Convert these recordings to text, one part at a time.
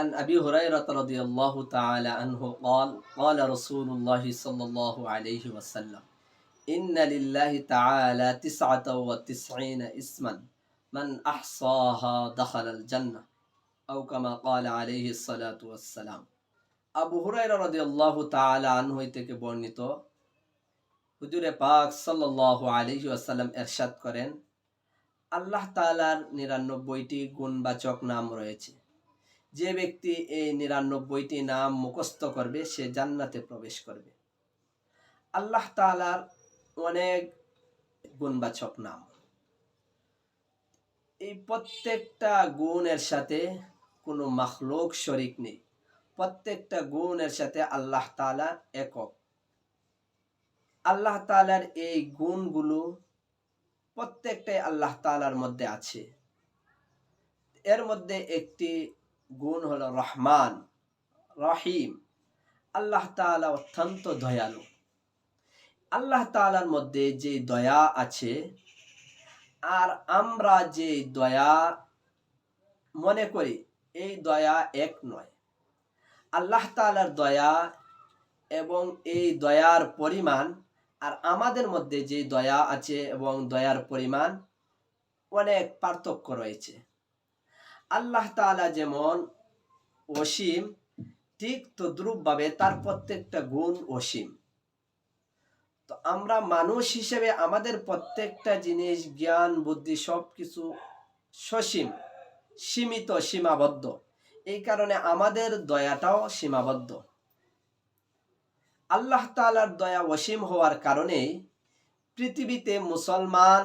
عن أبي هريرة رضي الله تعالى عنه قال قال رسول الله صلى الله عليه وسلم إن لله تعالى 99 اسما من أحصاها دخل الجنة أو كما قال عليه الصلاة والسلام আবু হুরায়রা রাদিয়াল্লাহু তাআলা আনহু থেকে বর্ণিত হুজুরে পাক সাল্লাল্লাহু আলাইহি ওয়াসাল্লাম ইরশাদ করেন আল্লাহ তাআলার 99টি গুণবাচক নাম রয়েছে। যে ব্যক্তি এই 99টি নাম মুখস্থ করবে সে জান্নাতে প্রবেশ করবে। আল্লাহ তাআলার অনেক গুণবাচক নাম, এই প্রত্যেকটা গুণের সাথে কোনো মাখলুক শরীক নেই। প্রত্যেকটা গুণের সাথে আল্লাহ তাআলা একক। আল্লাহ তাআলার এই গুণগুলো প্রত্যেকটাই আল্লাহ তাআলার মধ্যে আছে। এর মধ্যে একটি গুণ হলো রহমান রহিম। আল্লাহ তাআলা অত্যন্ত দয়ালু। আল্লাহ তাআলার মধ্যে যে দয়া আছে আর আমরা যে দয়া মনে করি এই দয়া এক নয়। আল্লাহ তাআলার দয়া এবং এই দয়ার পরিমাণ আর আমাদের মধ্যে যে দয়া আছে এবং দয়ার পরিমাণ অনেক পার্থক্য রয়েছে। আল্লাহ তাআলা যেমন অসীম, ঠিক তদ্রূপভাবে তার প্রত্যেকটা গুণ অসীম। তো আমরা মানুষ হিসেবে আমাদের প্রত্যেকটা জিনিস, জ্ঞান বুদ্ধি সবকিছু সসীম, সীমিত, সীমাবদ্ধ। এই কারণে আমাদের দয়াটাও সীমাবদ্ধ। আল্লাহ তাআলার দয়া অসীম হওয়ার কারণে পৃথিবীতে মুসলমান,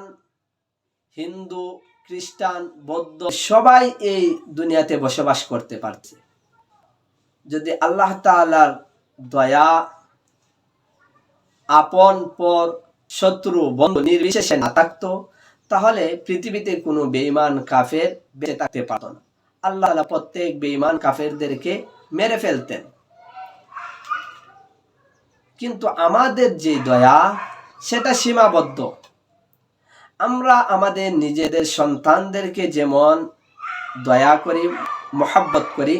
হিন্দু, খ্রিস্টান, বৌদ্ধ সবাই এই দুনিয়াতে বসবাস করতে পারছে। যদি আল্লাহ তাআলার দয়া আপন পর, শত্রু বন্ধু নির্বিশেষে না থাকতো তাহলে পৃথিবীতে কোনো বেঈমান কাফের বেঁচে থাকতে পারত না। আল্লাহ তাআলা প্রত্যেক বেঈমান কাফেরদেরকে মেরে ফেলতেন। কিন্তু আমাদের যে দয়া সেটা সীমাবদ্ধ। আমরা আমাদের নিজেদের সন্তানদেরকে যেমন দয়া করি, মহব্বত করি,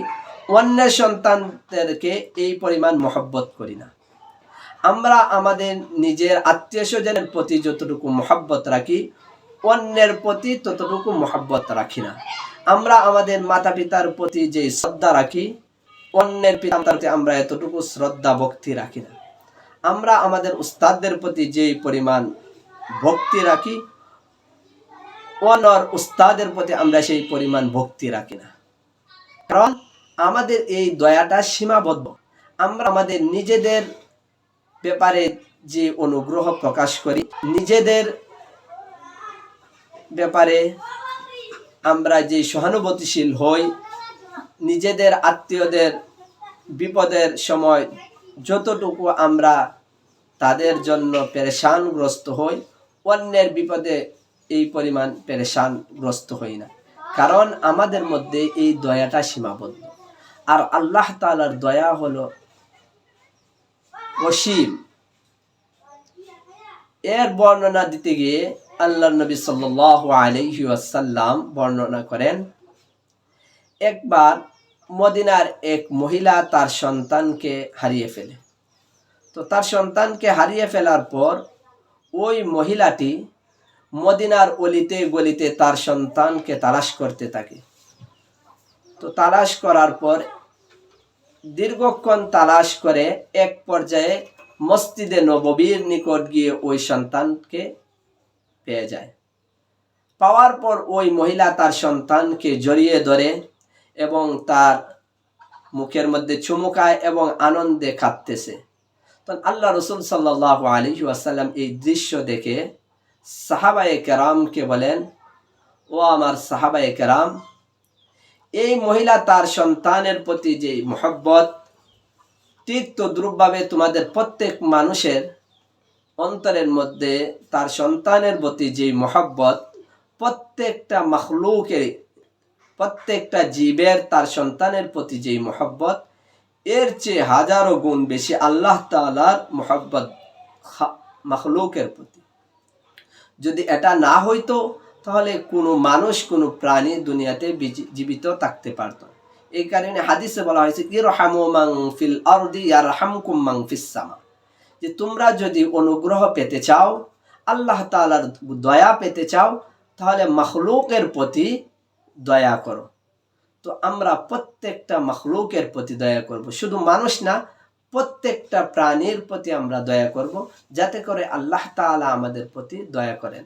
অন্যের সন্তানদেরকে এই পরিমাণ মহব্বত করি না। আমরা আমাদের নিজের আত্মীয় স্বজনের প্রতি যতটুকু মহব্বত রাখি অন্যের প্রতি ততটুকু মহব্বত রাখি না। আমরা আমাদের মাতা পিতার প্রতি যে শ্রদ্ধা রাখি অন্যের পিতা মাতার প্রতি আমরা এতটুকু শ্রদ্ধা ভক্তি রাখি না। আমরা আমাদের উস্তাদদের প্রতি যে পরিমাণ ভক্তি রাখি অন্যর উস্তাদের প্রতি আমরা সেই পরিমাণ ভক্তি রাখি না। কারণ আমাদের এই দয়াটা সীমাবদ্ধ। আমরা আমাদের নিজেদের ব্যাপারে যে অনুগ্রহ প্রকাশ করি, নিজেদের ব্যাপারে আমরা যে সহানুভূতিশীল হই, নিজেদের আত্মীয়দের বিপদের সময় যতটুকু আমরা তাদের জন্য পেরেশানগ্রস্ত হই অন্যের বিপদে এই পরিমাণ পেরেশানগ্রস্ত হই না। কারণ আমাদের মধ্যে এই দয়াটা সীমাবদ্ধ। আর আল্লাহ তাআলার দয়া হলো অসীম। এর বর্ণনা দিতে গিয়ে আল্লাহর নবী সাল্লাল্লাহু আলাইহি ওয়াসাল্লাম বর্ণনা করেন, একবার মদিনার এক মহিলা তার সন্তানকে হারিয়ে ফেলে। তো তার সন্তানকে হারিয়ে ফেলার পর ওই মহিলাটি মদিনার অলিতে গলিতে তার সন্তানকে তালাশ করতে থাকে। তো তালাশ করার পর দীর্ঘক্ষণ তালাশ করে এক পর্যায়ে মসজিদে নববীর নিকট গিয়ে ওই সন্তানকে পেয়ে যায়। পাওয়ার পর ওই মহিলা তার সন্তানকে জড়িয়ে ধরে এবং তার মুখের মধ্যে চুমু খায় এবং আনন্দে কাঁদতেছে। তখন আল্লাহ রাসূল সাল্লাল্লাহু আলাইহি ওয়াসাল্লাম এই দৃশ্য দেখে সাহাবায়ে কেরামকে বলেন, ও আমার সাহাবায়ে কেরাম, এই মহিলা তার সন্তানের প্রতি যে মহব্বত ঠিক তদ্রূপভাবে তোমাদের প্রত্যেক মানুষের অন্তরের মধ্যে তার সন্তানের প্রতি যে মহব্বত, প্রত্যেকটা মাখলুকের, প্রত্যেকটা জীবের তার সন্তানের প্রতি যে মহব্বত, এর চেয়ে হাজারো গুণ বেশি আল্লাহ তাআলার মহব্বত মাখলুকের প্রতি। যদি এটা না হইতো তাহলে কোনো মানুষ, কোনো প্রাণী দুনিয়াতে জীবিত থাকতে পারত। এই কারণে হাদিসে বলা হয়েছে ইরহামু মান ফিল আরদি ইয়ারহামকুম মান ফিস সামা, যে তোমরা যদি অনুগ্রহ পেতে চাও, আল্লাহ তাআলার দয়া পেতে চাও, তাহলে মাখলুকের প্রতি দয়া করো। তো আমরা প্রত্যেকটা মাখলুকের প্রতি দয়া করব, শুধু মানুষ না, প্রত্যেকটা প্রাণীর প্রতি আমরা দয়া করব, যাতে করে আল্লাহ তাআলা আমাদের প্রতি দয়া করেন।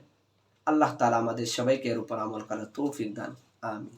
আল্লাহ তাআলা আমাদের সবাইকে এর উপর আমল করার তৌফিক দান। আমিন।